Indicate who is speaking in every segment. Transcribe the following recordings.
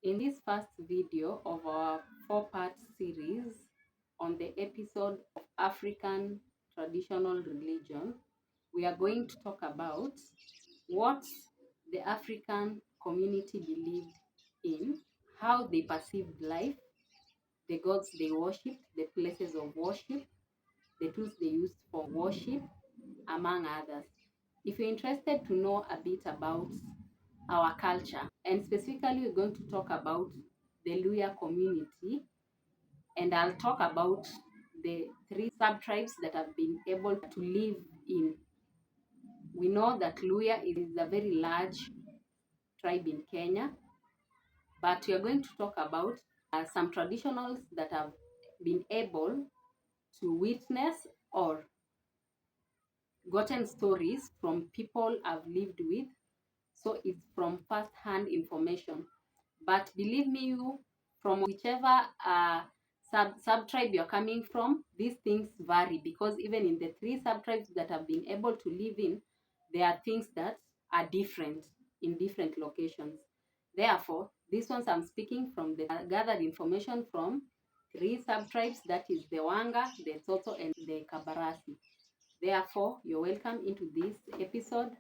Speaker 1: In this first video of our four-part series on the episode of African traditional religion, we are going to talk about what the African community believed in, how they perceived life, the gods they worshipped, the places of worship, the tools they used for worship, among others. If you're interested to know a bit about our culture, and specifically we're going to talk about the Luhya community, and I'll talk about the three sub-tribes that have been able to live in. We know that Luhya is a very large tribe in Kenya, but we are going to talk about some traditionals that have been able to witness or gotten stories from people I've lived with. So it's from first-hand information. But believe me, you, from whichever sub-tribe you're coming from, these things vary, because even in the three sub-tribes that have been able to live in, there are things that are different in different locations. Therefore, these ones I'm speaking from the gathered information from three sub-tribes, that is the Wanga, the Toto, and the Kabarasi. Therefore, you're welcome into this episode,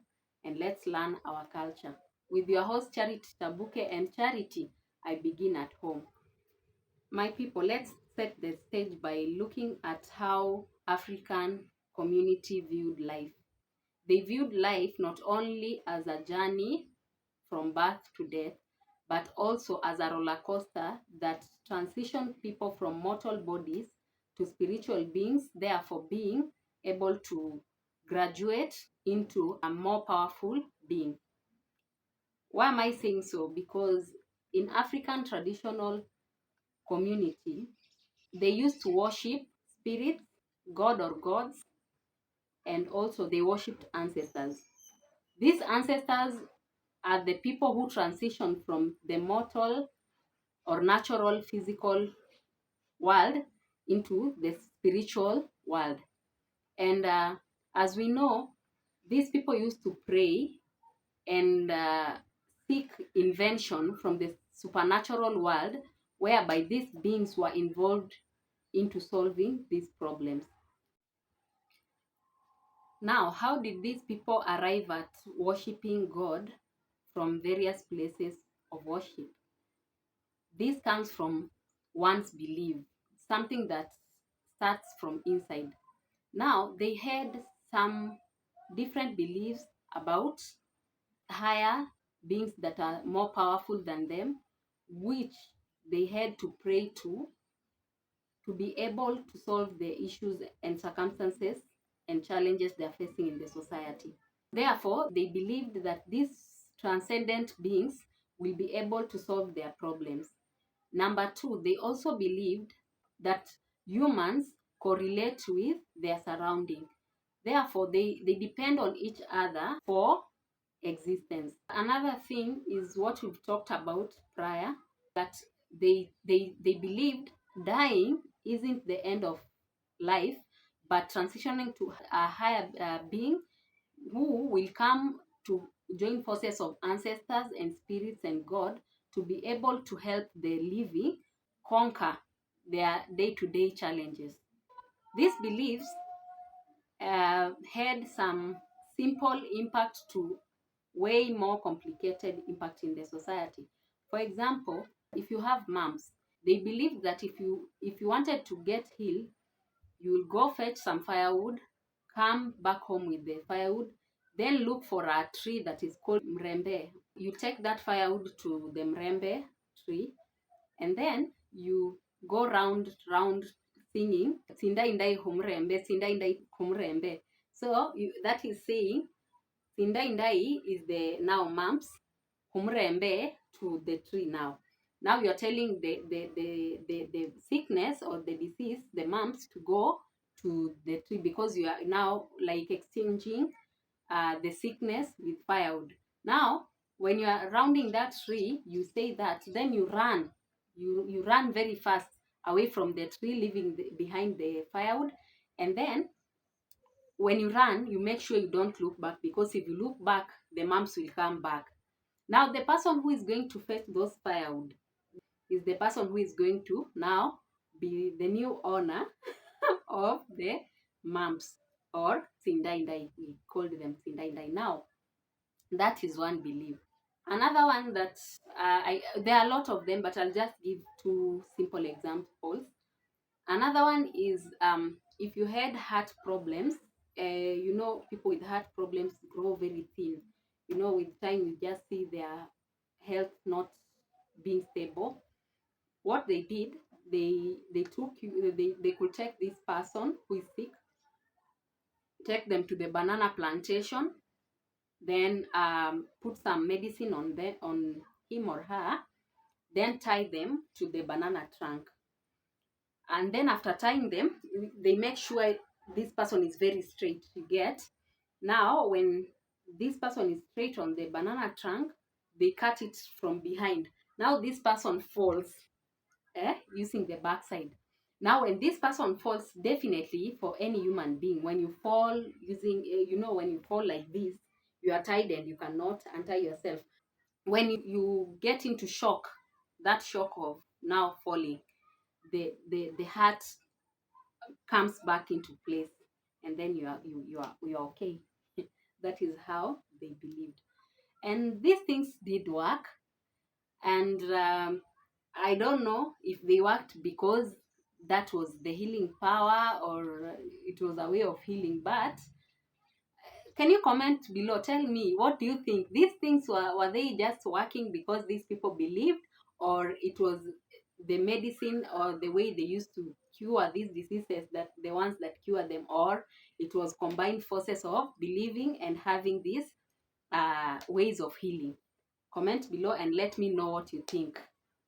Speaker 1: and let's learn our culture. With your host Charity Tabuke, and Charity, I begin at home. My people, let's set the stage by looking at how African community viewed life. They viewed life not only as a journey from birth to death, but also as a roller coaster that transitioned people from mortal bodies to spiritual beings, therefore being able to graduate into a more powerful being. Why am I saying so? Because in African traditional community, they used to worship spirits, god or gods, and also they worshipped ancestors. These ancestors are the people who transition from the mortal or natural physical world into the spiritual world. And as we know, these people used to pray and seek invention from the supernatural world, whereby these beings were involved into solving these problems. Now, how did these people arrive at worshipping God from various places of worship? This comes from one's belief, something that starts from inside. Now, they had some different beliefs about higher beings that are more powerful than them, which they had to pray to be able to solve the issues and circumstances and challenges they are facing in the society. Therefore, they believed that these transcendent beings will be able to solve their problems. Number two, they also believed that humans correlate with their surrounding. Therefore, they depend on each other for existence. Another thing is what we've talked about prior, that they believed dying isn't the end of life, but transitioning to a higher being who will come to join forces of ancestors and spirits and God to be able to help the living conquer their day-to-day challenges. These beliefs had some simple impact to way more complicated impact in the society. For example, if you have mumps, they believe that if you wanted to get healed, you will go fetch some firewood, come back home with the firewood, then look for a tree that is called mrembe. You take that firewood to the mrembe tree, and then you go round singing sinda indai humrembe, sinda indai humrembe. So that is saying sinda indai is the now mumps, humrembe to the tree now. Now you're telling the sickness or the disease, the mumps, to go to the tree, because you are now like exchanging the sickness with firewood. Now, when you are rounding that tree, you say that, then you run. You run very fast away from the tree, leaving behind the firewood. And then when you run, you make sure you don't look back, because if you look back, the mumps will come back. Now, the person who is going to fetch those firewood, is the person who is going to now be the new owner of the mumps or Sindaindai. We called them Sindaindai. Now, that is one belief. Another one that there are a lot of them, but I'll just give two simple examples. Another one is if you had heart problems, people with heart problems grow very thin. With time, you just see their health not being stable. What they did, they took you, they could take this person who is sick, take them to the banana plantation, then put some medicine on him or her, then tie them to the banana trunk. And then after tying them, they make sure this person is very straight. You get? Now, when this person is straight on the banana trunk, they cut it from behind. Now this person falls using the backside. Now, when this person falls, definitely for any human being, when you fall using, when you fall like this, you are tied and you cannot untie yourself. When you get into shock, that shock of now falling, the heart comes back into place, and then you are okay. That is how they believed, and these things did work. And I don't know if they worked because that was the healing power or it was a way of healing, but can you comment below? Tell me, what do you think? These things were they just working because these people believed, or it was the medicine or the way they used to cure these diseases, that the ones that cure them, or it was combined forces of believing and having these ways of healing? Comment below and let me know what you think.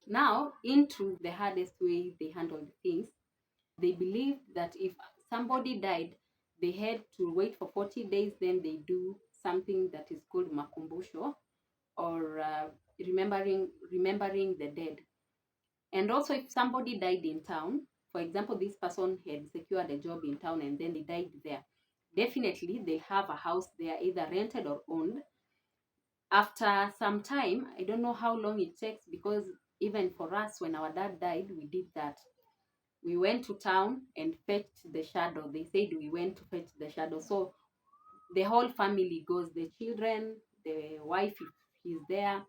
Speaker 1: Now, into the hardest way they handled things. They believed that if somebody died, they had to wait for 40 days, then they do something that is called makumbusho, or remembering the dead. And also, if somebody died in town, for example, this person had secured a job in town and then they died there, definitely they have a house there, either rented or owned. After some time, I don't know how long it takes, because even for us, when our dad died, we did that. We went to town and fetched the shadow. They said we went to fetch the shadow. So the whole family goes, the children, the wife, if he's there.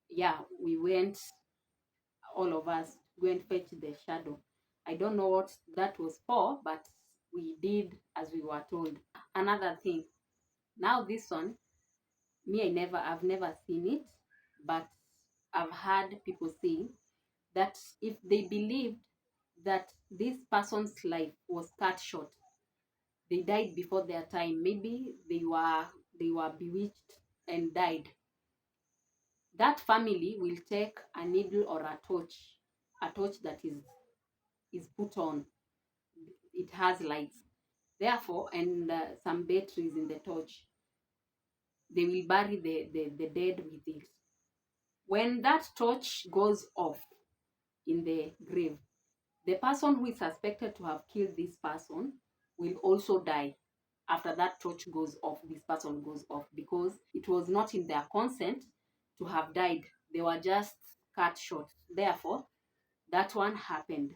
Speaker 1: Yeah, we went, all of us, go and fetch the shadow. I don't know what that was for, but we did as we were told. Another thing, now this one, I've never seen it, but I've heard people saying that if they believed that this person's life was cut short, they died before their time, maybe they were bewitched and died, that family will take a needle or a torch that is put on. It has lights, therefore, and some batteries in the torch. They will bury the dead with it. When that torch goes off in the grave, the person who is suspected to have killed this person will also die. After that torch goes off, this person goes off, because it was not in their consent to have died. They were just cut short. Therefore, that one happened.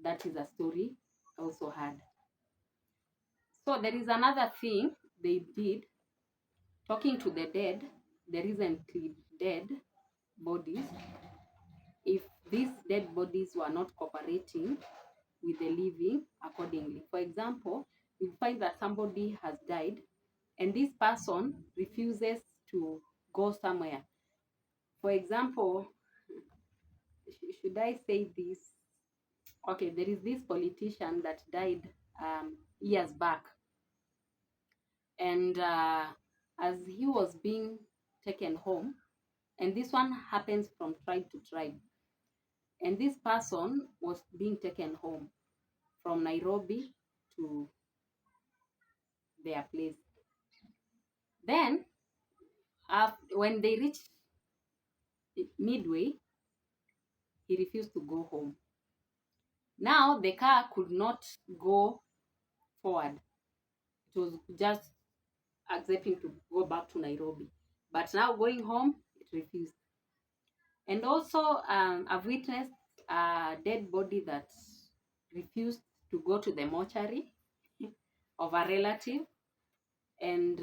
Speaker 1: That is a story I also had. So there is another thing they did, talking to the dead, the recently dead bodies. If these dead bodies were not cooperating with the living accordingly. For example, you find that somebody has died and this person refuses to go somewhere. For example, should I say this? Okay, there is this politician that died years back, and as he was being taken home, and this one happens from tribe to tribe, and this person was being taken home from Nairobi to their place. Then, when they reached midway, he refused to go home. Now the car could not go forward. It was just accepting to go back to Nairobi. But now going home, it refused. And also, I've witnessed a dead body that refused to go to the mortuary of a relative. And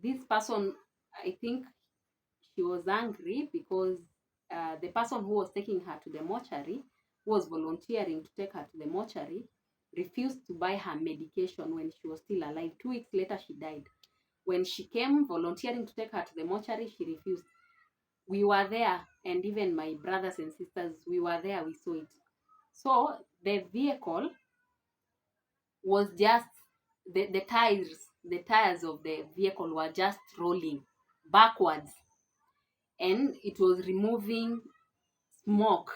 Speaker 1: this person, I think she was angry because the person who was taking her to the mortuary, who was volunteering to take her to the mortuary, refused to buy her medication when she was still alive. 2 weeks later, she died. When she came volunteering to take her to the mortuary, she refused. We were there, and even my brothers and sisters, we were there, we saw it. So the vehicle was just the tires of the vehicle were just rolling backwards, and it was removing smoke.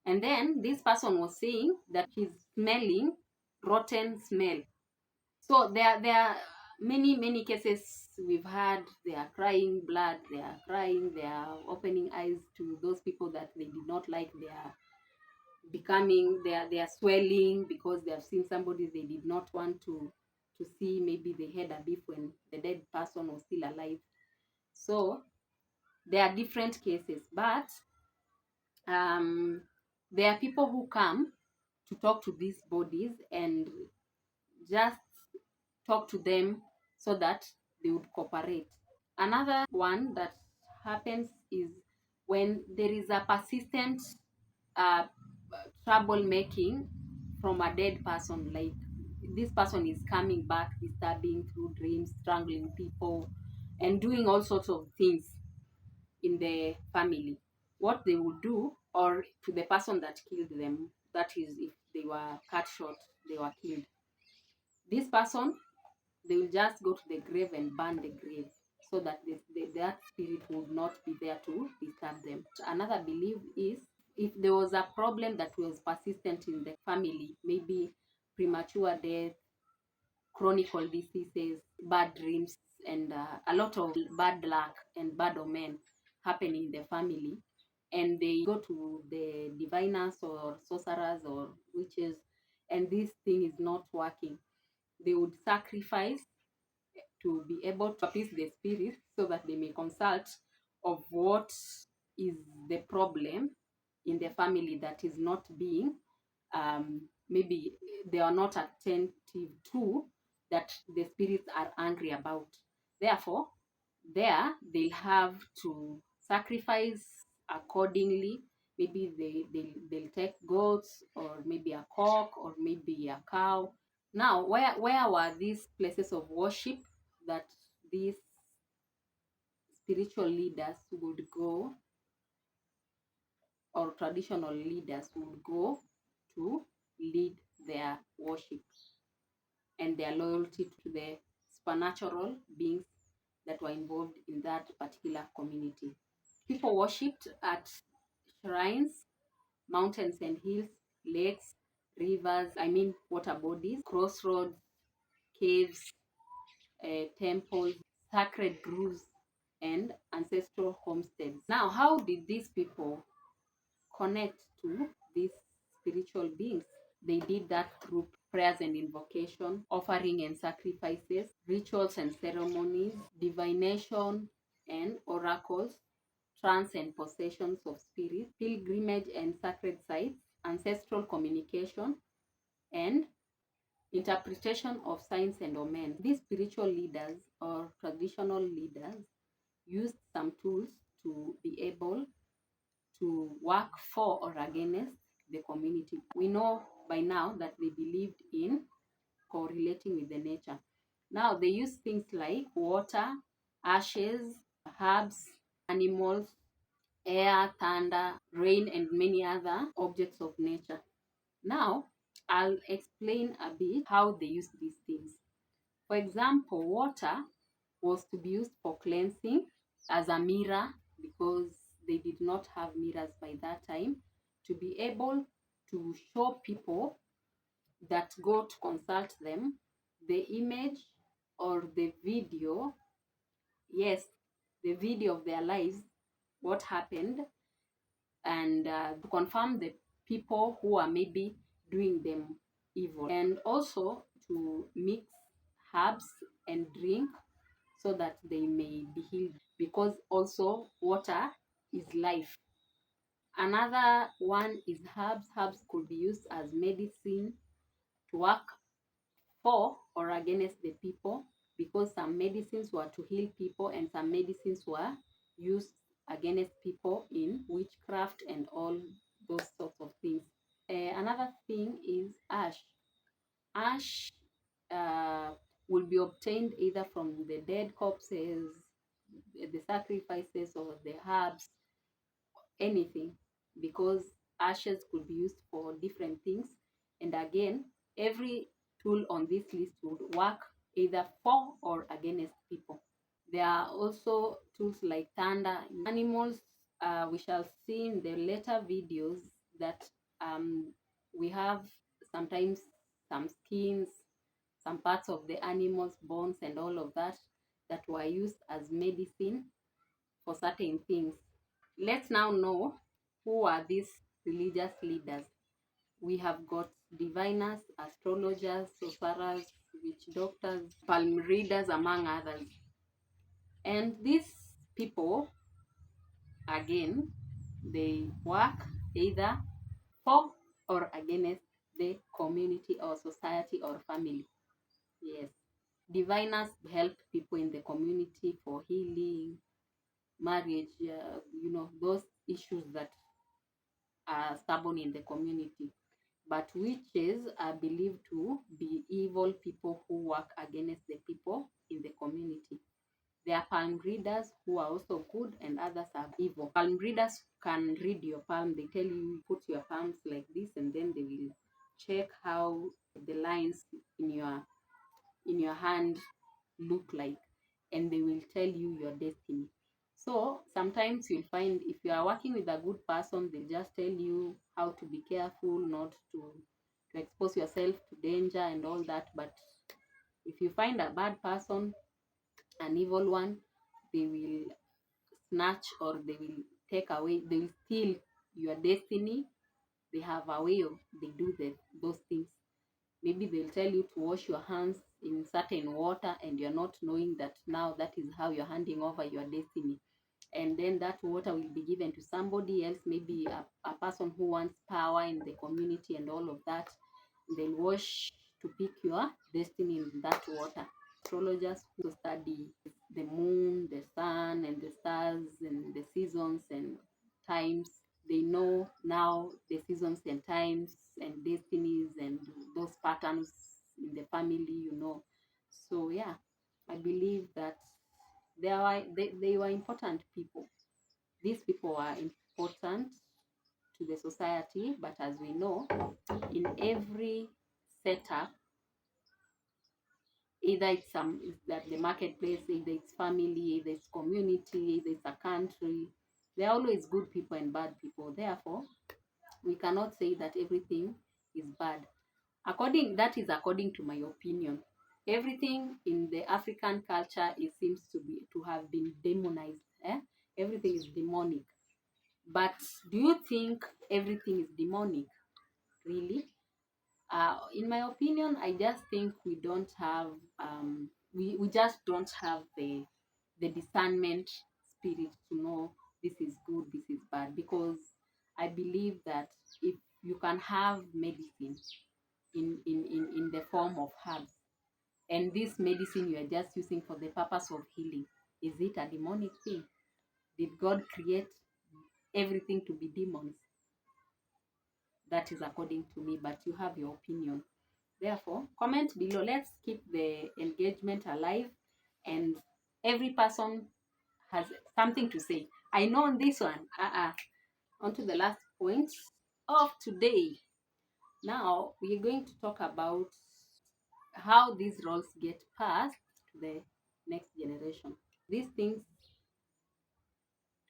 Speaker 1: And then this person was saying that he's smelling rotten smell. So there are many cases we've had. They are crying blood, they are crying, they are opening eyes to those people that they did not like. They are becoming, they are swelling because they have seen somebody they did not want to see. Maybe they had a beef when the dead person was still alive. So there are different cases, but there are people who come to talk to these bodies and just talk to them so that they would cooperate. Another one that happens is when there is a persistent uh, troublemaking from a dead person. Like, this person is coming back, disturbing through dreams, strangling people, and doing all sorts of things in the family. What they would do, or to the person that killed them, that is, if they were cut short, they were killed. This person, they will just go to the grave and burn the grave so that that spirit would not be there to disturb them. Another belief is, if there was a problem that was persistent in the family, maybe premature death, chronic diseases, bad dreams, and a lot of bad luck and bad omen happening in the family, and they go to the diviners or sorcerers or witches, and this thing is not working, they would sacrifice to be able to appease the spirit so that they may consult of what is the problem in the family that is not being, maybe they are not attentive to, that the spirits are angry about. Therefore, there they'll have to sacrifice accordingly. Maybe they'll take goats, or maybe a cock, or maybe a cow. Now, where were these places of worship that these spiritual leaders would go, or traditional leaders would go to lead their worship and their loyalty to the supernatural beings that were involved in that particular community? People worshipped at shrines, mountains and hills, lakes, rivers, water bodies, crossroads, caves, temples, sacred groves, and ancestral homesteads. Now, how did these people connect to these spiritual beings? They did that through prayers and invocation, offering and sacrifices, rituals and ceremonies, divination and oracles, trance and possessions of spirits, pilgrimage and sacred sites, ancestral communication, and interpretation of signs and omens. These spiritual leaders or traditional leaders used some tools to be able to work for or against the community. We know by now that they believed in correlating with the nature. Now they use things like water, ashes, herbs, animals, air, thunder, rain, and many other objects of nature. Now, I'll explain a bit how they use these things. For example, water was to be used for cleansing, as a mirror, because they did not have mirrors by that time, to be able to show people that go to consult them the image or the video, yes, the video of their lives, what happened, and to confirm the people who are maybe doing them evil, and also to mix herbs and drink so that they may be healed, because also water is life. Another one is herbs. Herbs could be used as medicine to work for or against the people, because some medicines were to heal people and some medicines were used against people in witchcraft and all those sorts of things. Another thing is ash. Ash uh, will be obtained either from the dead corpses, the sacrifices, or the herbs, anything, because ashes could be used for different things. And again, every tool on this list would work either for or against people. There are also tools like thunder. Animals, we shall see in the later videos that we have sometimes some skins, some parts of the animals, bones, and all of that, that were used as medicine for certain things. Let's now know who are these religious leaders. We have got diviners, astrologers, sorcerers, witch doctors, palm readers, among others. And these people, again, they work either for or against the community or society or family. Yes. Diviners help people in the community for healing, marriage, those issues that are stubborn in the community. But witches are believed to be evil people who work against the people in the community. There are palm readers who are also good and others are evil. Palm readers can read your palm. They tell you put your palms like this, and then they will check how the lines in your hand look like, and they will tell you your destiny. So sometimes you'll find if you are working with a good person, they'll just tell you how to be careful, not to expose yourself to danger and all that. But if you find a bad person, an evil one, they will snatch or they will take away, they will steal your destiny. They have a way of they do those things. Maybe they'll tell you to wash your hands in certain water, and you're not knowing that now that is how you're handing over your destiny. And then that water will be given to somebody else, maybe a person who wants power in the community and all of that. They'll wash to pick your destiny in that water. Astrologers who study the moon, the sun, and the stars, and the seasons and times, they know now the seasons and times and destinies and those patterns in the family. So yeah, I believe that they were important people. These people are important to the society, but as we know, in every setup, either it's that the marketplace, either it's family, either it's community, either it's a country, there are always good people and bad people. Therefore, we cannot say that everything is bad. According to my opinion. Everything in the African culture, it seems to have been demonized. Everything is demonic. But do you think everything is demonic? Really? In my opinion, I just think we don't have we just don't have the discernment spirit to know this is good, this is bad. Because I believe that if you can have medicine in the form of herbs, and this medicine you are just using for the purpose of healing, is it a demonic thing? Did God create everything to be demons? That is according to me, but you have your opinion. Therefore, comment below. Let's keep the engagement alive, and every person has something to say. I know on this one. On to the last point of today. Now we're going to talk about how these roles get passed to the next generation. These things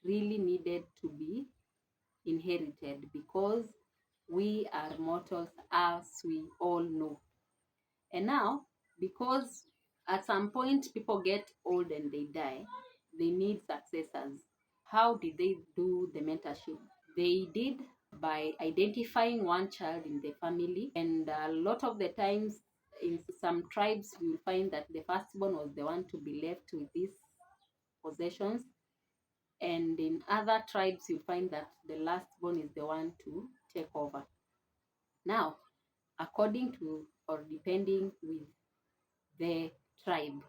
Speaker 1: really needed to be inherited because we are mortals, as we all know. And now, because at some point people get old and they die, they need successors. How did they do the mentorship? They did by identifying one child in the family, and a lot of the times in some tribes you will find that the firstborn was the one to be left with these possessions. And in other tribes, you find that the last born is the one to take over. Now, according to or depending with the tribe,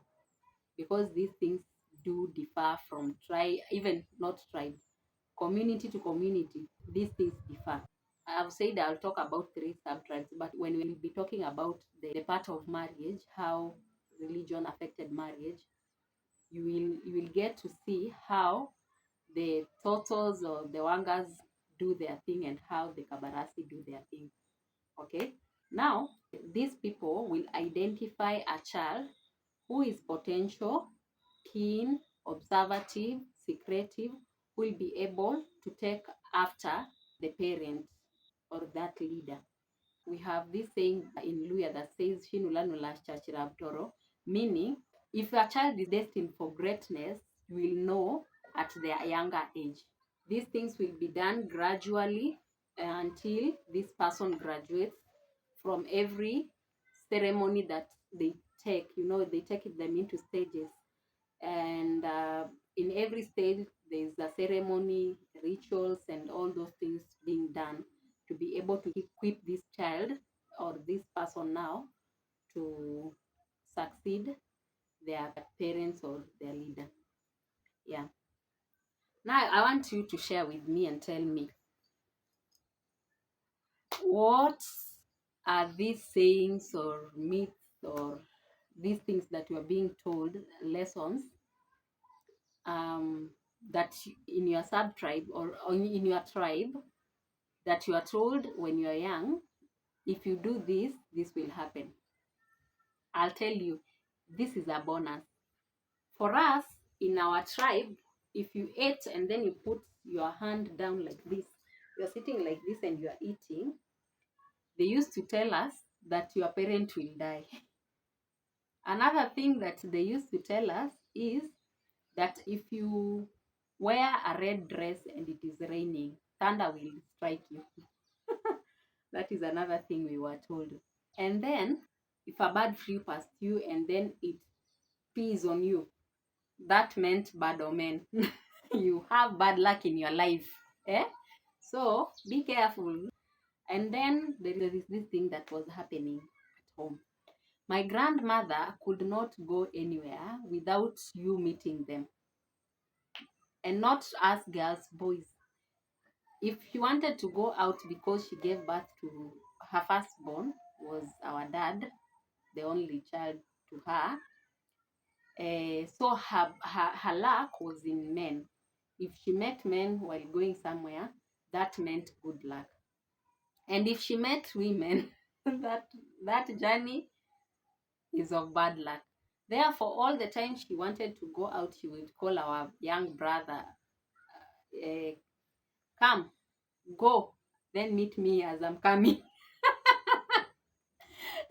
Speaker 1: because these things do differ from tribe, even not tribe, community to community, these things differ. I've said I'll talk about three sub-tribes, but when we'll be talking about the part of marriage, how religion affected marriage, you will get to see how the Totos or the Wangas do their thing and how the Kabarasi do their thing. Okay? Now, these people will identify a child who is potential, keen, observative, secretive, will be able to take after the parent or that leader. We have this saying in Luhya that says, Shinulanula Chachirabtoro, meaning if a child is destined for greatness, you will know at their younger age. These things will be done gradually until this person graduates from every ceremony that they take. They take them into stages. And in every stage, there's a ceremony, rituals, and all those things being done to be able to equip this child or this person now to succeed their parents or their leader. Yeah. Now I want you to share with me and tell me, what are these sayings or myths or these things that you are being told, lessons, that in your sub tribe or in your tribe, that you are told when you are young, if you do this, this will happen. I'll tell you, this is a bonus. For us, in our tribe, if you ate and then you put your hand down like this, you're sitting like this and you're eating, they used to tell us that your parent will die. Another thing that they used to tell us is that if you wear a red dress and it is raining, thunder will strike you. That is another thing we were told. And then, if a bird flew past you and then it pees on you, that meant bad omen. You have bad luck in your life. Eh? So, be careful. And then there is this thing that was happening at home. My grandmother could not go anywhere without you meeting them. And not us girls, boys. If she wanted to go out because she gave birth to her firstborn, was our dad, the only child to her. So her luck was in men. If she met men while going somewhere, that meant good luck. And if she met women, that journey is of bad luck. Therefore, all the time she wanted to go out, she would call our young brother, uh, come, go, then meet me as I'm coming.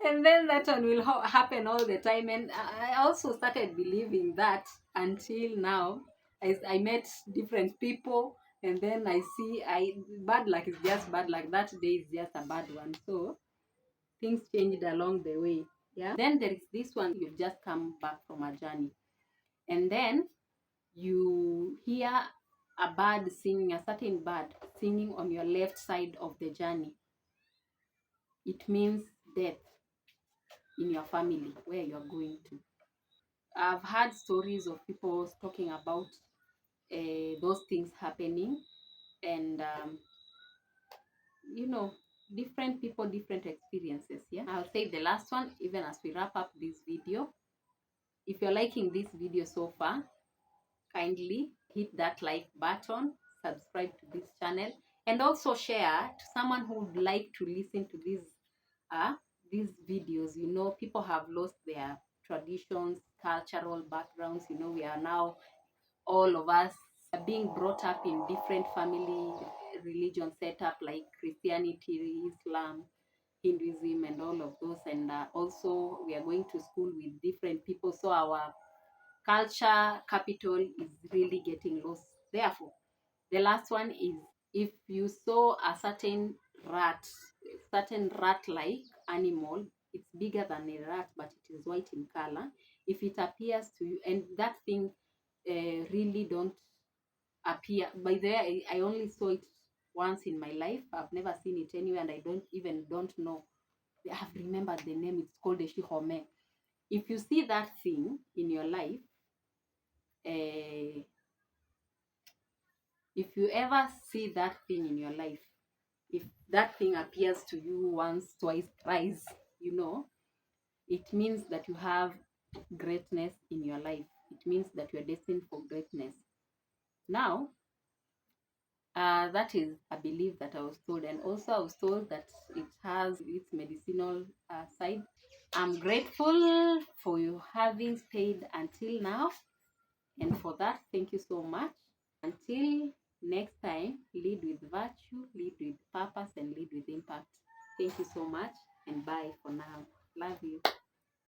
Speaker 1: And then that one will happen all the time. And I also started believing that until now. I met different people, and then I see bad luck is just bad luck. That day is just a bad one. So things changed along the way. Yeah. Then there is this one, you've just come back from a journey. And then you hear a bird singing, a certain bird singing on your left side of the journey. It means death in your family where you're going to. I've heard stories of people talking about those things happening, and different people, different experiences. Yeah, I'll say the last one, even as we wrap up this video. If you're liking this video so far, kindly hit that like button, subscribe to this channel, and also share to someone who would like to listen to these videos. People have lost their traditions, cultural backgrounds. We are now, all of us are being brought up in different family religion setup like Christianity, Islam, Hinduism, and all of those. And also we are going to school with different people, so our culture capital is really getting lost. Therefore, the last one is, if you saw a certain rat-like animal, it's bigger than a rat, but it is white in color. If it appears to you, and that thing really don't appear. By the way, I only saw it once in my life. I've never seen it anywhere, and I don't know. I have remembered the name. It's called the shihome. If you see that thing in your life, uh, if you ever see that thing in your life, if that thing appears to you once, twice, thrice, you know, it means that you have greatness in your life. It means that you are destined for greatness. Now, that is a belief that I was told, and also I was told that it has its medicinal side. I'm grateful for you having stayed until now, and for that, thank you so much. Until next time, lead with virtue, lead with purpose, and lead with impact. Thank you so much, and bye for now. Love you.